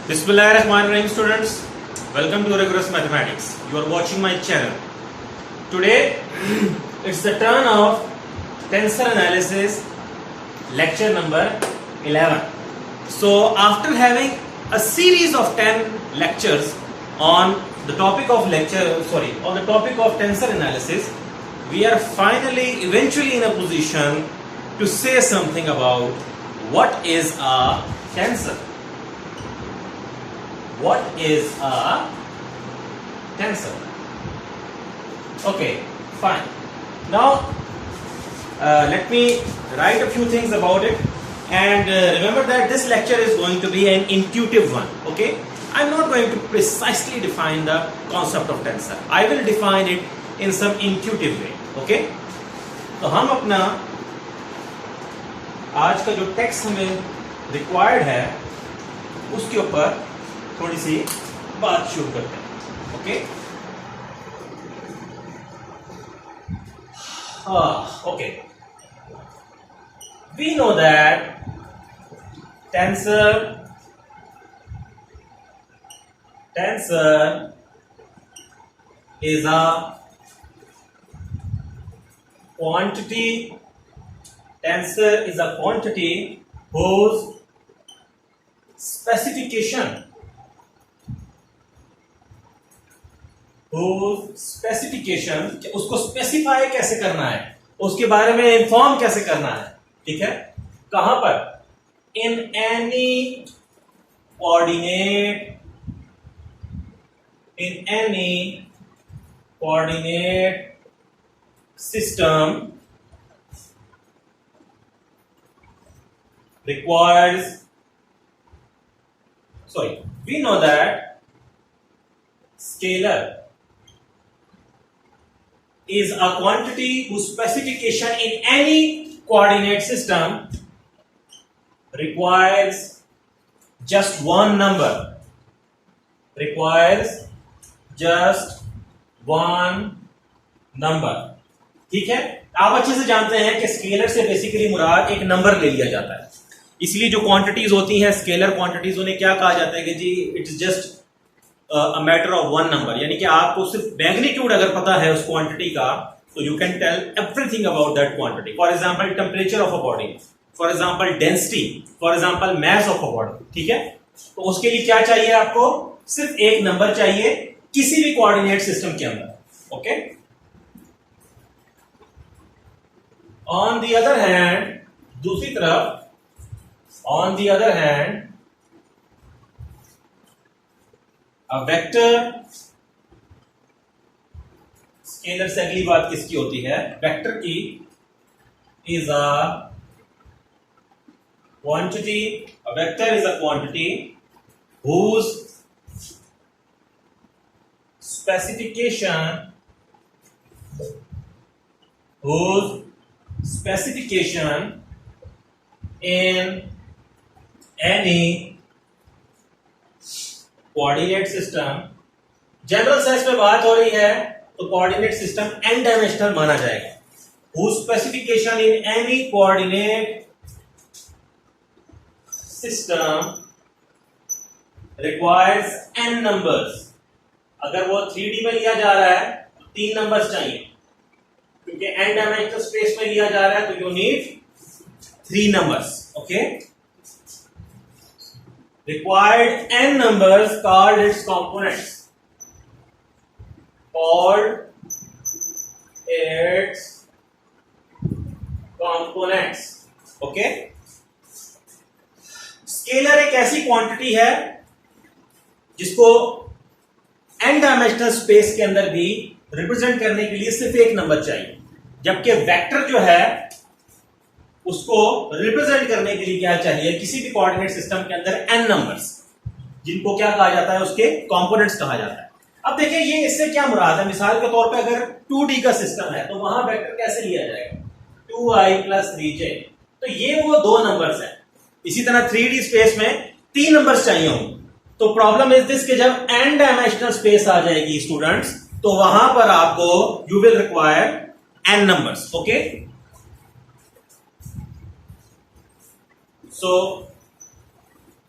Bismillahirrahmanirrahim, students. Welcome to Rigorous Mathematics. You are watching my channel. Today, it's the turn of tensor analysis, lecture number 11. So, after having a series of 10 lectures on the topic of tensor analysis, we are eventually in a position to say something about what is a tensor. What is a tensor? Okay, fine. Now, let me write a few things about it. And remember that this lecture is going to be an intuitive one. Okay, I'm not going to precisely define the concept of tensor. I will define it in some intuitive way. Okay, तो हम अपना आज का जो text हमें required है उसके ऊपर थोड़ी सी बात शुरू करते हैं. Okay, okay. We know that tensor is a quantity. Tensor is a quantity whose specification उसको स्पेसिफाई कैसे करना है, उसके बारे में इंफॉर्म कैसे करना है. ठीक है, कहां पर? In any coordinate system we know that scalar is a quantity whose specification in any coordinate system requires just one number. ठीक है, आप अच्छे से जानते हैं कि स्केलर से बेसिकली मुराद एक नंबर ले लिया जाता है. इसलिए जो क्वांटिटीज होती हैं स्केलर क्वांटिटीज, उन्हें क्या कहा जाता है कि जी it is just a matter of one number. यानी कि आपको सिर्फ मैग्नीट्यूड अगर पता है उस क्वांटिटी का तो you can tell everything about that quantity. For example temperature of a body, for example density, for example mass of a body. ठीक है, तो उसके लिए क्या चाहिए आपको? सिर्फ एक नंबर चाहिए किसी भी कोऑर्डिनेट सिस्टम के अंदर. Okay, on the other hand, दूसरी तरफ on the other hand, a vector, scalar से अगली बात किसकी होती है? वेक्टर की. is a quantity, a vector is a quantity whose specification in any coordinate system, general sense में बात हो रही है तो कोऑर्डिनेट सिस्टम n डायमेंशनल माना जाएगा. whose specification in any coordinate system requires n numbers. अगर वो 3D में लिया जा रहा है तो 3 नंबर्स चाहिए, क्योंकि n डायमेंशनल स्पेस में लिया जा रहा है तो you need 3 numbers. Okay, required n numbers called its components. Okay, scalar एक ऐसी क्वांटिटी है जिसको n डायमेंशनल स्पेस के अंदर भी रिप्रेजेंट करने के लिए सिर्फ एक नंबर चाहिए, जबकि वेक्टर जो है उसको रिप्रेजेंट करने के लिए क्या चाहिए? किसी भी कोऑर्डिनेट सिस्टम के अंदर n नंबर्स, जिनको क्या कहा जाता है? उसके कंपोनेंट्स कहा जाता है. अब देखिए ये इससे क्या मुराद है. मिसाल के तौर पे अगर 2D का सिस्टम है तो वहां वेक्टर कैसे लिया जाएगा? 2i + 3j. तो ये वो 2 नंबर्स हैं. इसी तरह 3D स्पेस में 3 नंबर्स चाहिए होंगे. तो प्रॉब्लम इज दिस कि जब n डायमेंशनल स्पेस आ जाएगी स्टूडेंट्स, तो वहां पर आपको you will require n numbers. Okay, So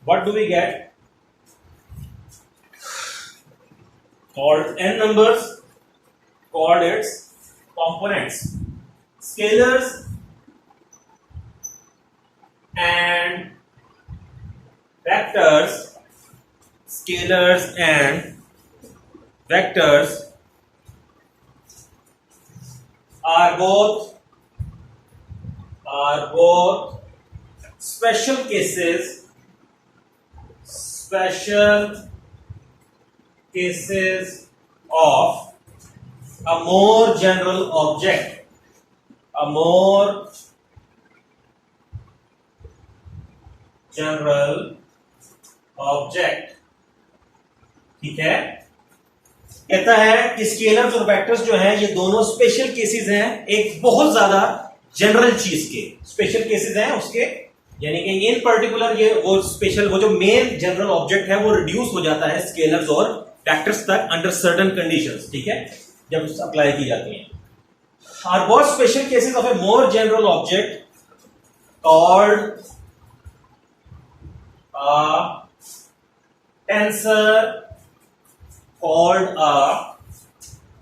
what do we get? called n numbers, called its components. Scalars and vectors, scalars and vectors are both special cases of a more general object, a more general object. ठीक है, कहता है कि scalars और vectors जो हैं ये दोनों स्पेशल केसेस हैं एक बहुत ज्यादा जनरल चीज के, स्पेशल केसेस हैं उसके, यानी कि इन पर्टिकुलर ये वो स्पेशल वो जो मेन जनरल ऑब्जेक्ट है वो रिड्यूस हो जाता है स्केलर्स और वेक्टर्स तक अंडर सर्टेन कंडीशंस। ठीक है, जब अप्लाई की जाती हैं। Are both special cases of a more general object called tensor, called a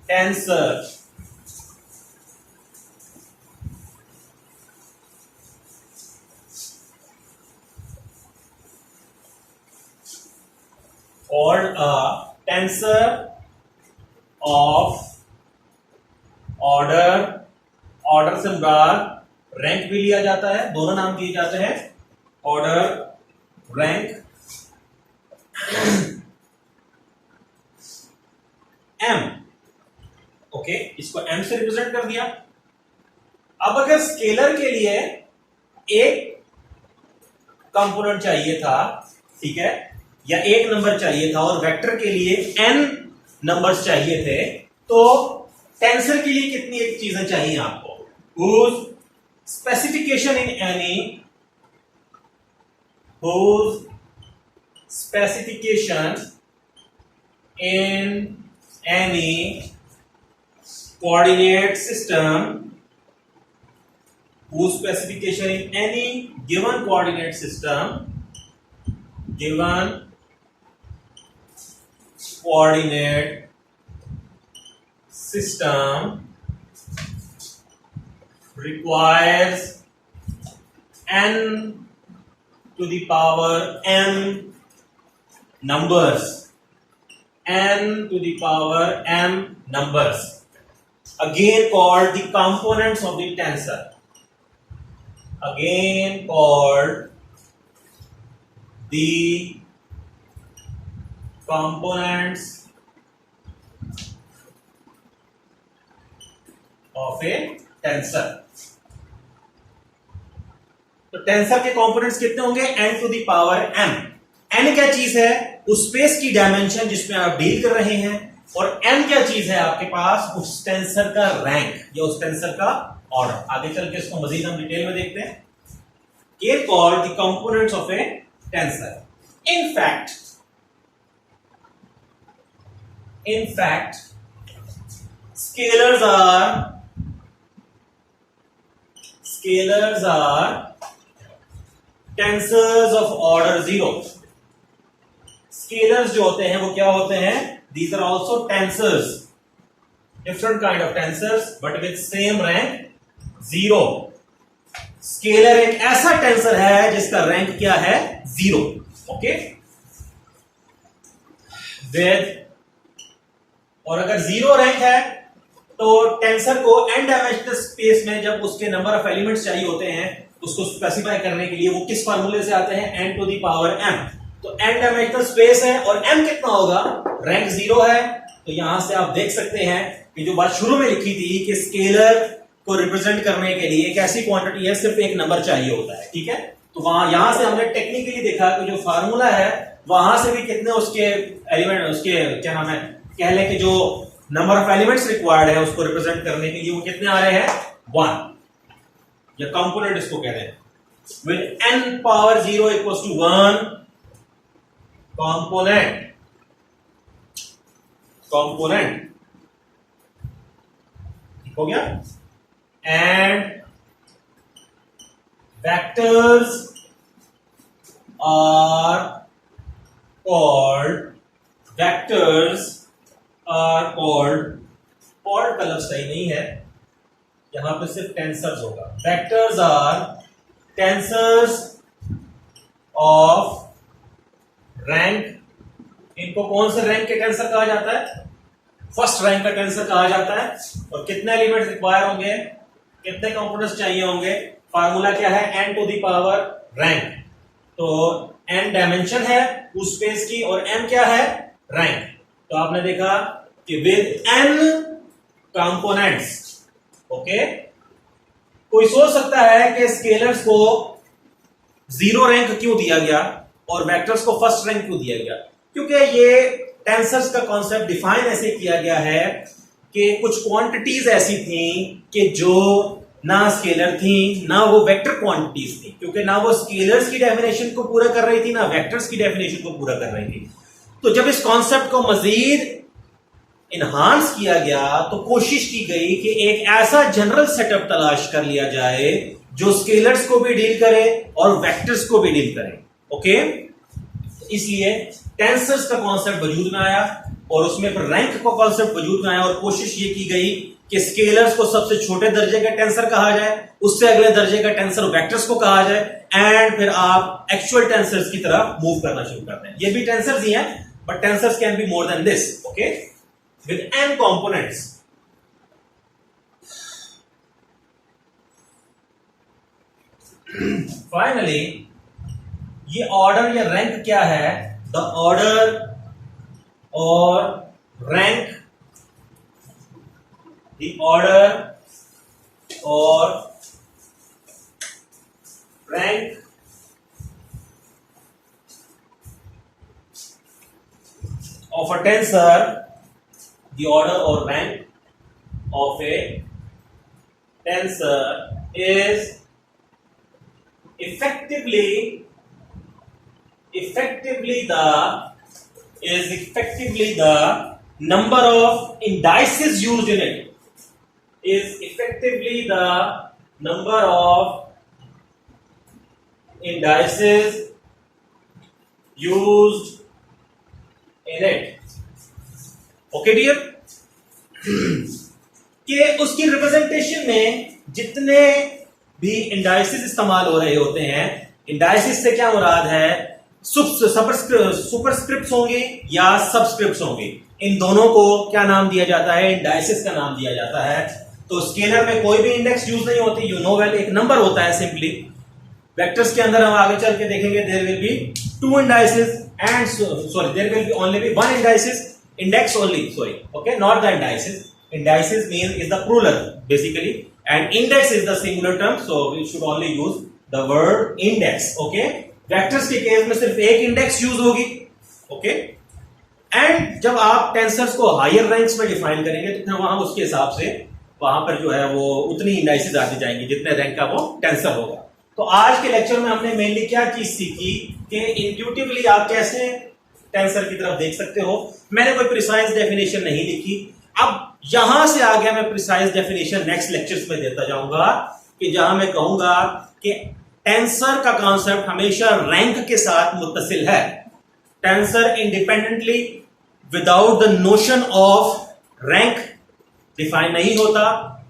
tensor, called a tensor of order से मुराद रैंक भी लिया जाता है, दोनों नाम दिए जाते हैं, ऑर्डर, रैंक। m, ओके, इसको m से रिप्रेजेंट कर दिया। अब अगर स्केलर के लिए एक कंपोनेंट चाहिए था, ठीक है, या एक नंबर चाहिए था, और वेक्टर के लिए n नंबर्स चाहिए थे, तो टेंसर के लिए कितनी एक चीजें चाहिए आपको? whose specification in any coordinate system, whose specification in any given coordinate system, requires n to the power m numbers, again called the components of the tensor, again called the components of a tensor। तो tensor के components कितने होंगे? n to the power m। n क्या चीज है? उस space की dimension जिसमें आप डील कर रहे हैं, और m क्या चीज है आपके पास? उस टेंसर का रैंक या उस टेंसर का ऑर्डर। आगे चल के इसको मजीद हम डिटेल में देखते हैं। ये called the components of A tensor. In fact scalars are tensors of order 0। scalars जो होते हैं वो क्या होते हैं? These are also tensors, different kind of tensors but with same rank 0। Scalar एक ऐसा टेंसर है जिसका रैंक क्या है? 0। ओके, और अगर 0 रैंक है तो टेंसर को n डायमेंशनल स्पेस में जब उसके नंबर ऑफ एलिमेंट्स चाहिए होते हैं उसको स्पेसिफाई करने के लिए वो किस फार्मूले से आते हैं? n to the power m। तो n डायमेंशनल स्पेस है और m कितना होगा? रैंक 0 है। तो यहां से आप देख सकते हैं कि जो बात शुरू में लिखी थी कि स्केलर को रिप्रेजेंट करने के लिए एक ऐसी क्वांटिटी है, सिर्फ एक नंबर चाहिए होता है। ठीक है, तो वहां यहां से हमने टेक्निकली देखा कि जो फार्मूला है वहां से भी कितने उसके एलिमेंट, उसके क्या नाम है, कह लें कि जो नंबर ऑफ एलिमेंट्स रिक्वायर्ड है उसको रिप्रेजेंट करने के लिए वो कितने आ रहे हैं? 1, या कंपोनेंट इसको कहते हैं। With n power 0 equals to 1 component ठीक हो गया। And vectors are called are called colour सही नहीं है, यहां पे सिर्फ टेंसर्स होगा। Vectors are tensors of rank. इनको कौन से रैंक के टेंसर कहा जाता है? फर्स्ट रैंक का टेंसर कहा जाता है। और कितने एलिमेंट्स रिक्वायर होंगे, कितने कंपोनेंट्स चाहिए होंगे? फार्मूला क्या है? n to the power rank. तो n डायमेंशन है उस स्पेस की और m क्या है? रैंक। तो आपने देखा कि विद n कंपोनेंट्स, ओके। कोई सोच सकता है कि स्केलर्स को 0 रैंक क्यों दिया गया और वेक्टर्स को फर्स्ट रैंक क्यों दिया गया? क्योंकि ये टेंसर्स का कॉन्सेप्ट डिफाइन ऐसे किया गया है कि कुछ क्वांटिटीज ऐसी थी कि जो ना स्केलर थी ना वो वेक्टर क्वांटिटीज थी, क्योंकि ना वो स्केलर्स की डेफिनेशन को पूरा कर रही थी ना वेक्टर्स की डेफिनेशन को पूरा कर रही थी। तो जब इस कॉन्सेप्ट को मजीद इनहांस किया गया तो कोशिश की गई कि एक ऐसा जनरल सेटअप तलाश कर लिया जाए जो स्केलर्स को भी डील करे और वेक्टर्स को भी डील करे, ओके। इसलिए टेंसर्स का कॉन्सेप्ट वजूद में आया और उसमें फिर रैंक का कॉन्सेप्ट वजूद में आया और कोशिश ये की गई कि स्केलर्स को सबसे छोटे दर्जे का टेंसर कहा जाए, उससे अगले दर्जे का टेंसर वेक्टर्स को कहा जाए, एंड फिर आप एक्चुअल टेंसर्स की तरफ मूव करना शुरू करते हैं। ये भी टेंसर्स ही हैं, but tensors can be more than this, okay, with n components. Finally ये ऑर्डर या रैंक क्या है? द ऑर्डर और रैंक, द ऑर्डर और rank of a tensor, the order or rank of a tensor is effectively the number of indices used in it, is effectively the number of indices used in it, okay dear। कि उसकी representation में जितने भी indices इस्तेमाल हो रहे होते हैं, इंडाइसिस से क्या मुराद है? सुपरस्क्रिप्ट्स होंगे या सबस्क्रिप्ट्स होंगे, इन दोनों को क्या नाम दिया जाता है? इंडाइसिस का नाम दिया जाता है। तो स्केलर में कोई भी इंडेक्स यूज नहीं होती, यू नो वेल, एक नंबर होता है सिंपली। वेक्टर्स के अंदर हम आगे चल के देखेंगे there will be 2 indices and sorry there will be only be 1 index only, sorry, okay, not the indices. Indices means is the plural basically and index is the singular term, so we should only use the word index, okay। Vectors के case में सिर्फ एक index use होगी, okay. And जब आप tensors को higher ranks में define करेंगे तो फिर वहां उसके हिसाब से वहां पर जो है वो उतनी इंडाइसेस आती जाएंगी जितने रैंक का वो टेंसर होगा। तो आज के लेक्चर में हमने मेनली क्या चीज सीखी कि इंट्यूटिवली आप कैसे टेंसर की तरफ देख सकते हो। मैंने कोई प्रिसाइज डेफिनेशन नहीं लिखी, अब यहां से आगे मैं प्रिसाइज डेफिनेशन नेक्स्ट लेक्चर्स में देता जाऊंगा कि जहां मैं कहूंगा कि टेंसर का कॉन्सेप्ट हमेशा रैंक के साथ मुत्तसिल है। Tensor independently without the notion of rank define नहीं होता।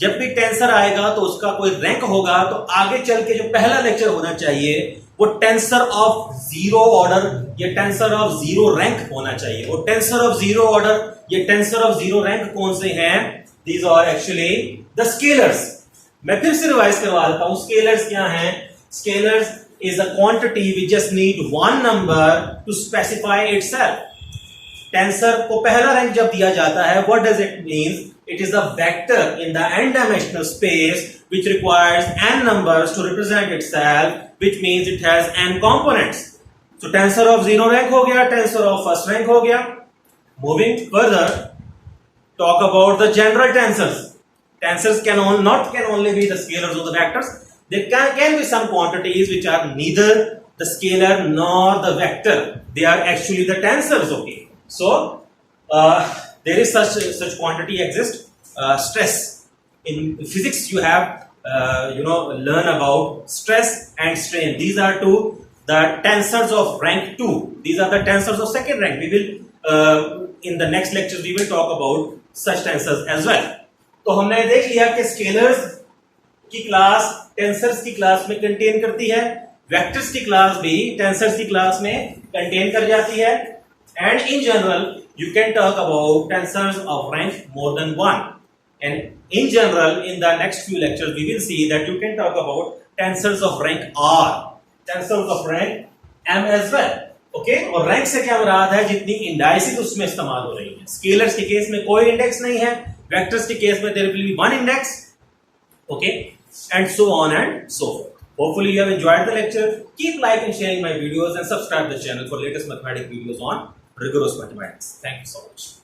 जब भी टेंसर आएगा तो उसका कोई रैंक होगा, तो आगे चल के जो पहला लेक्चर होना चाहिए वो टेंसर ऑफ 0 ऑर्डर या टेंसर ऑफ 0 रैंक होना चाहिए। और टेंसर ऑफ 0 ऑर्डर या टेंसर ऑफ 0 रैंक कौन से हैं? These are actually the scalars. मैं फिर से रिवाइज करवा देता हूं, स्केलर्स क्या हैं? Scalars is a quantity we just need one number to specify itself। Tensor को पहला रैंक जब दिया जाता है, what does it mean? It is a vector in the n-dimensional space which requires n numbers to represent itself, which means it has n components। So tensor of 0 rank हो गया, tensor of first rank हो गया। Moving further, talk about the general tensors। Tensors can only be the scalars or the vectors। There can be some quantities which are neither the scalar nor the vector. They are actually the tensors, okay? So there is such quantity exists. Stress in physics you have learn about stress and strain. These are the tensors of rank 2. These are the tensors of second rank. We will in the next lectures we will talk about such tensors as well. तो हमने देख लिया कि scalars की class tensors की class में contain करती है, वेक्टर्स की क्लास भी टेंसर्स की क्लास में कंटेन कर जाती है, and in general you can talk about tensors of rank more than one, and in general in the next few lectures we will see that you can talk about tensors of rank r, tensors of rank m as well. Okay और rank से क्या मुराद है, जितनी indices उसमें इस्तेमाल हो रही है. स्केलर्स के केस में कोई इंडेक्स नहीं है, वेक्टर्स के केस में there will be one index. Okay and so on and so forth. Hopefully you have enjoyed the lecture. Keep liking and sharing my videos and subscribe the channel for latest mathematics videos on rigorous mathematics. Thank you so much.